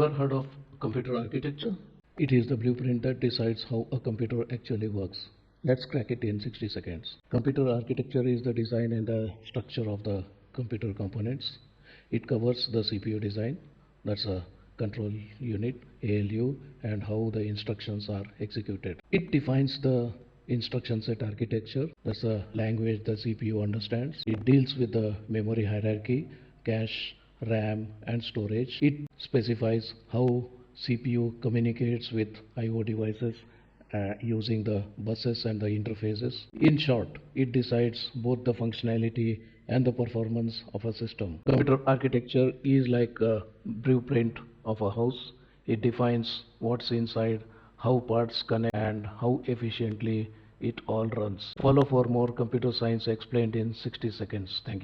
Ever heard of computer architecture? It is the blueprint that decides how a computer actually works. Let's crack it in 60 seconds. Computer architecture is the design and the structure of the computer components. It covers the CPU design, that's a control unit, ALU, and how the instructions are executed. It defines the instruction set architecture, that's a language the CPU understands. It deals with the memory hierarchy, cache, RAM, and storage. It specifies how CPU communicates with I/O devices using the buses and the interfaces. In short, it decides both the functionality and the performance of a system. Computer architecture is like a blueprint of a house. It defines what's inside, how parts connect, and how efficiently it all runs. Follow for more computer science explained in 60 seconds. Thank you.